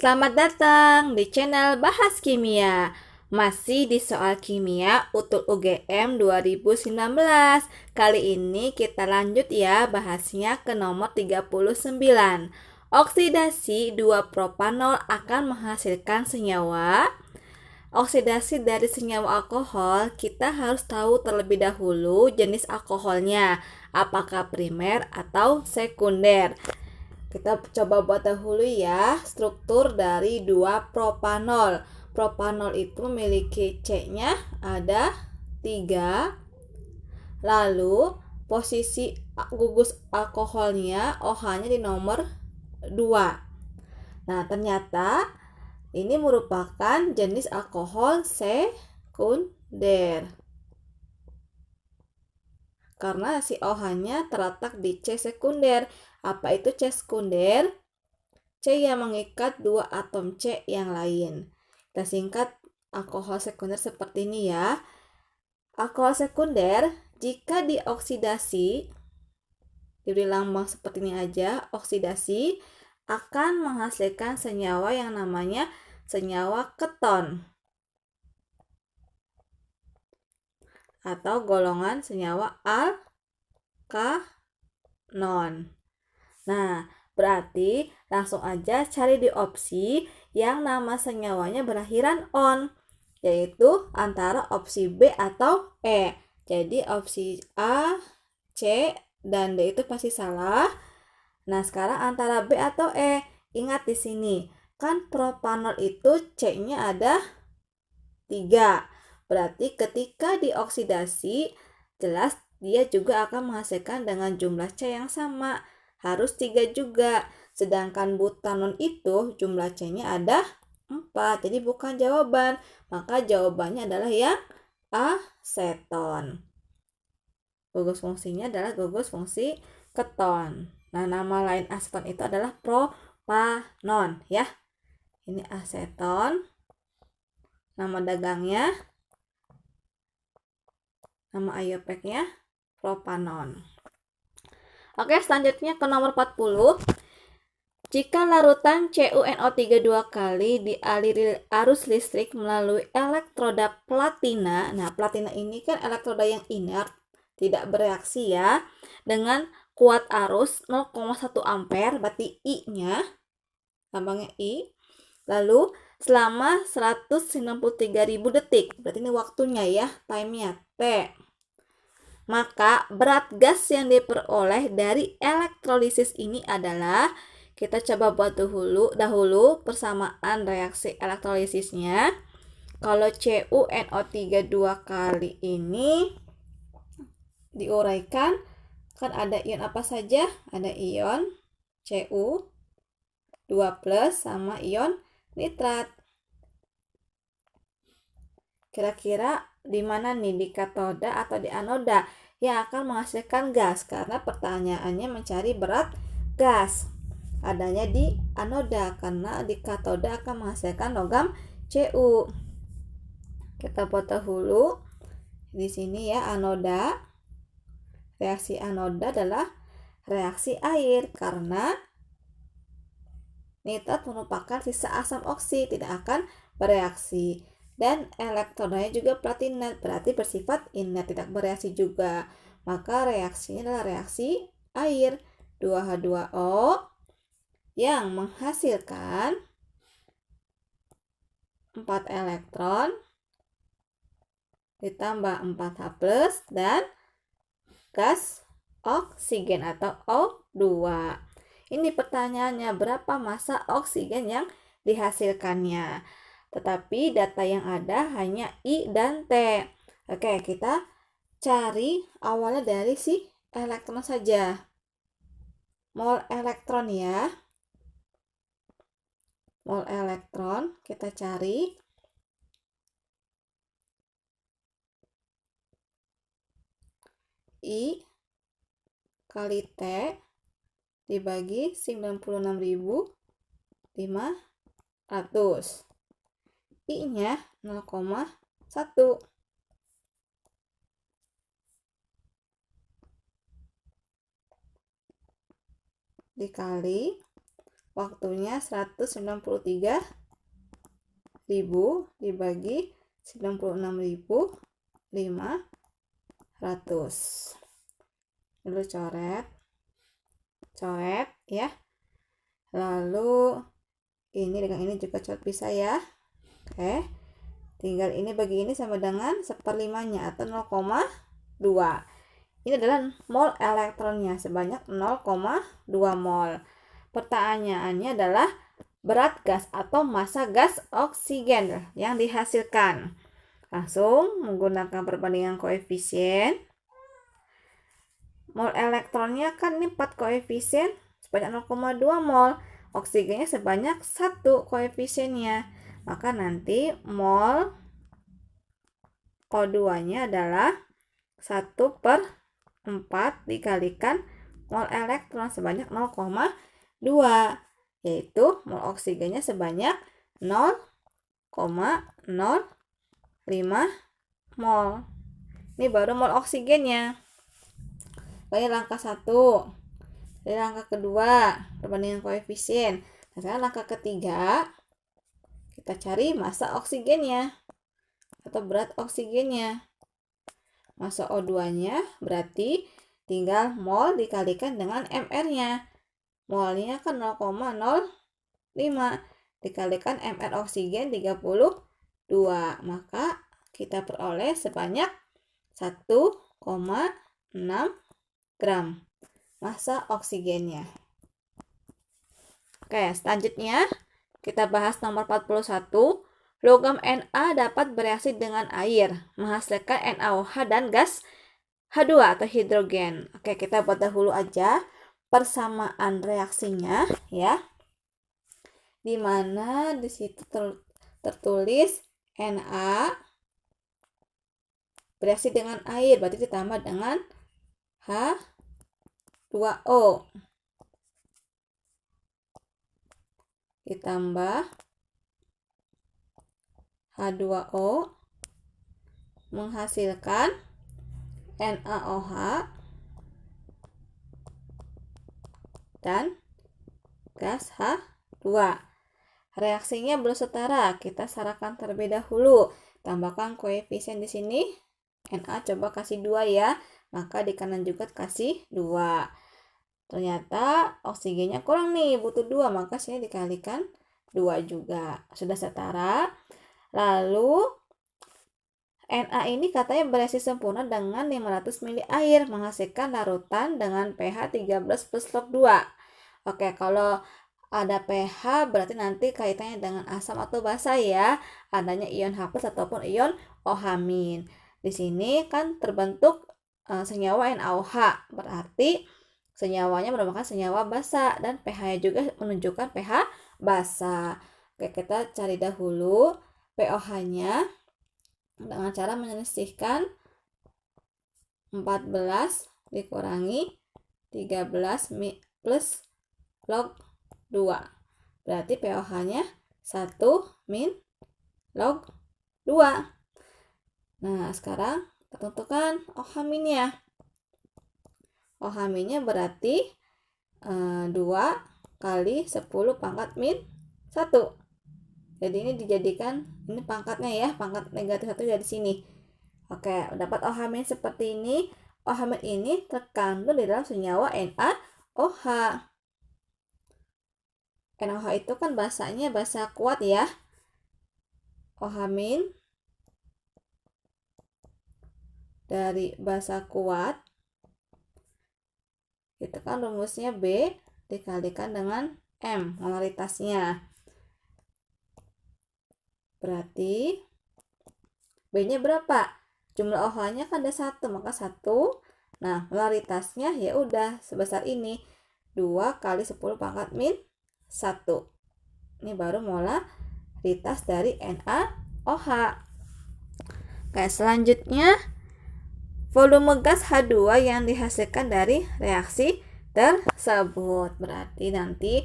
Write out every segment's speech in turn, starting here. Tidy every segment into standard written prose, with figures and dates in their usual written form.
Selamat datang di channel Bahas Kimia. Masih di soal kimia UTUL UGM 2019. Kali ini kita lanjut ya bahasnya ke nomor 39. Oksidasi 2-propanol akan menghasilkan senyawa. Oksidasi dari senyawa alkohol, kita harus tahu terlebih dahulu jenis alkoholnya, apakah primer atau sekunder. Kita coba buat dahulu ya struktur dari 2-propanol. Propanol itu memiliki C-nya ada 3. Lalu posisi gugus alkoholnya OH-nya di nomor 2. Nah, ternyata ini merupakan jenis alkohol sekunder. Karena si OH-nya terletak di C sekunder. Apa itu C sekunder? C yang mengikat dua atom C yang lain. Kita singkat alkohol sekunder seperti ini ya. Alkohol sekunder jika dioksidasi, diberi lambang seperti ini aja, oksidasi akan menghasilkan senyawa yang namanya senyawa keton atau golongan senyawa alkanon. Nah, berarti langsung aja cari di opsi yang nama senyawanya berakhiran on, yaitu antara opsi B atau E. Jadi opsi A, C, dan D itu pasti salah. Nah, sekarang antara B atau E. Ingat di sini, kan propanol itu C-nya ada 3. Berarti ketika dioksidasi, jelas dia juga akan menghasilkan dengan jumlah C yang sama. Harus 3 juga. Sedangkan butanon itu jumlah C-nya ada 4. Jadi bukan jawaban. Maka jawabannya adalah yang aseton. Gugus fungsinya adalah gugus fungsi keton. Nah, nama lain aseton itu adalah propanon ya. Ini aseton. Nama dagangnya, nama IUPAC-nya propanon. Oke, selanjutnya ke nomor 40. Jika larutan CuNO3 2 kali dialiri arus listrik melalui elektroda platina. Nah, platina ini kan elektroda yang inert, tidak bereaksi ya. Dengan kuat arus 0,1 ampere, berarti I-nya, lambangnya I. Lalu selama 193.000 detik, berarti ini waktunya ya, time-nya T. Maka berat gas yang diperoleh dari elektrolisis ini adalah, kita coba buat dahulu persamaan reaksi elektrolisisnya. Kalau CuNO3 2 kali ini diuraikan, kan ada ion apa saja? Ada ion Cu 2+ sama ion nitrat. Kira-kira di mana nih, di katoda atau di anoda yang akan menghasilkan gas? Karena pertanyaannya mencari berat gas. Adanya di anoda karena di katoda akan menghasilkan logam Cu. Kita buat dahulu di sini ya, anoda. Reaksi anoda adalah reaksi air karena nitrat merupakan sisa asam oksi, tidak akan bereaksi. Dan elektronnya juga platina, berarti bersifat inert, tidak bereaksi juga. Maka reaksinya adalah reaksi air, 2H2O yang menghasilkan 4 elektron ditambah 4H+ dan gas oksigen atau O2. Ini pertanyaannya, berapa massa oksigen yang dihasilkannya? Tetapi data yang ada hanya I dan T. Oke, kita cari awalnya dari si elektron saja. Mol elektron ya. Mol elektron kita cari. I kali T dibagi 96.500. I-nya 0,1. Dikali Waktunya 193.000 dibagi 96.500. Lalu coret ya. Lalu ini dengan ini juga coret bisa ya. Oke. Tinggal ini bagi ini sama dengan 1/5-nya atau 0,2. Ini adalah mol elektronnya sebanyak 0,2 mol. Pertanyaannya adalah berat gas atau massa gas oksigen yang dihasilkan. Langsung menggunakan perbandingan koefisien. Mol elektronnya kan ini 4 koefisien sebanyak 0,2 mol. Oksigennya sebanyak 1 koefisiennya. Maka nanti mol O2-nya adalah 1/4 dikalikan mol elektron sebanyak 0,2, yaitu mol oksigennya sebanyak 0,05 mol. Ini baru mol oksigennya. Ini langkah 1. Ini langkah kedua, perbandingan koefisien. Nah, sekarang langkah ketiga, kita cari massa oksigennya atau berat oksigennya. Massa O2-nya berarti tinggal mol dikalikan dengan mR-nya. Molnya kan 0,05 dikalikan mR oksigen 32. Maka kita peroleh sebanyak 1,6 gram massa oksigennya. Oke, selanjutnya kita bahas nomor 41. Logam Na dapat bereaksi dengan air, menghasilkan NaOH dan gas H2 atau hidrogen. Oke, kita buat dahulu aja persamaan reaksinya ya. Di mana di situ tertulis Na bereaksi dengan air, berarti ditambah dengan H2O ditambah H2O menghasilkan NaOH dan gas H2. Reaksinya belum setara, kita sarakan terlebih dahulu. Tambahkan koefisien di sini. Na coba kasih 2 ya, maka di kanan juga kasih 2. Ternyata oksigennya kurang nih, butuh 2, maka sini dikalikan 2 juga. Sudah setara. Lalu Na ini katanya bereaksi sempurna dengan 500 ml air, menghasilkan larutan dengan pH 13 plus log 2. Oke, kalau ada pH berarti nanti kaitannya dengan asam atau basa ya, adanya ion H+ ataupun ion OH-. Di sini kan terbentuk senyawa NaOH, berarti senyawanya merupakan senyawa basa dan pH-nya juga menunjukkan pH basa. Oke, kita cari dahulu pOH-nya dengan cara menyisihkan 14 dikurangi 13 plus log 2. Berarti pOH-nya 1 min log 2. Nah, sekarang kita tentukan OH-nya. OH-nya berarti 2 kali 10 pangkat min 1. Jadi ini dijadikan, ini pangkatnya ya, pangkat negatif 1 dari sini. Oke, dapat OH- seperti ini. OH- ini terkandung di dalam senyawa NaOH. NaOH itu kan basanya basa kuat ya. OH- dari basa kuat itu kan rumusnya B dikalikan dengan M, molaritasnya. Berarti B-nya berapa? Jumlah OH-nya kan ada 1, maka 1. Nah, molaritasnya ya udah sebesar ini. 2 kali 10 pangkat min 1. Ini baru molaritas dari NaOH. Oke, selanjutnya volume gas H2 yang dihasilkan dari reaksi tersebut. Berarti nanti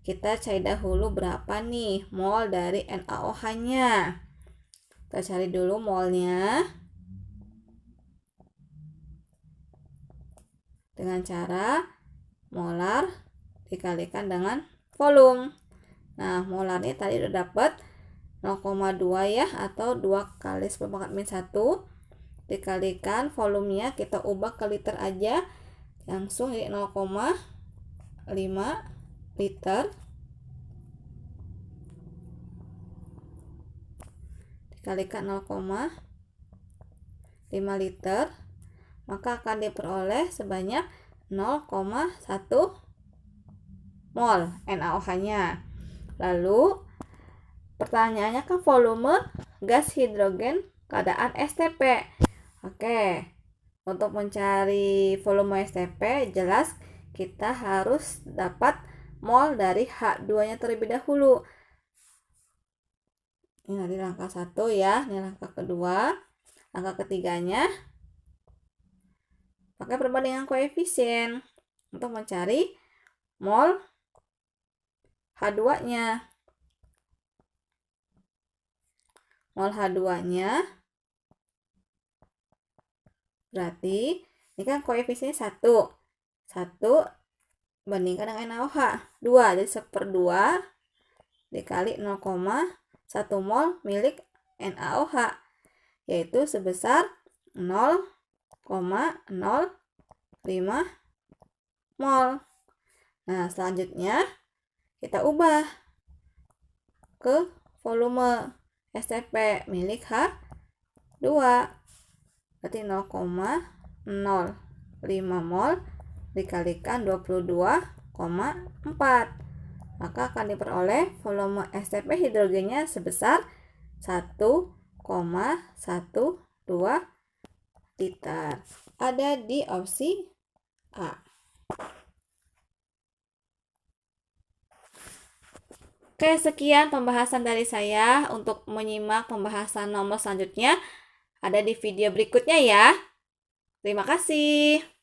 kita cari dahulu berapa nih mol dari NaOH-nya. Kita cari dulu molnya dengan cara molar dikalikan dengan volume. Nah, molarnya tadi udah dapat 0,2 ya, atau 2 kali 10 pangkat min 1 dikalikan volumenya kita ubah ke liter aja, langsung jadi 0,5 liter dikalikan 0,5 liter, maka akan diperoleh sebanyak 0,1 mol NaOH-nya. Lalu pertanyaannya kan volume gas hidrogen keadaan STP. Oke, untuk mencari volume STP jelas kita harus dapat mol dari H2-nya terlebih dahulu. Ini dari langkah 1 ya, ini langkah kedua. Langkah ketiganya pakai perbandingan koefisien untuk mencari mol H2-nya. Mol H2-nya berarti ini kan koefisiennya 1. 1 bandingkan dengan NaOH 2, jadi 1/2 dikali 0,1 mol milik NaOH, yaitu sebesar 0,05 mol. Nah, selanjutnya kita ubah ke volume STP milik H2, berarti 0,05 mol dikalikan 22,4, maka akan diperoleh volume STP hidrogennya sebesar 1,12 liter. Ada di opsi A. Oke, sekian pembahasan dari saya. Untuk menyimak pembahasan nomor selanjutnya ada di video berikutnya ya. Terima kasih.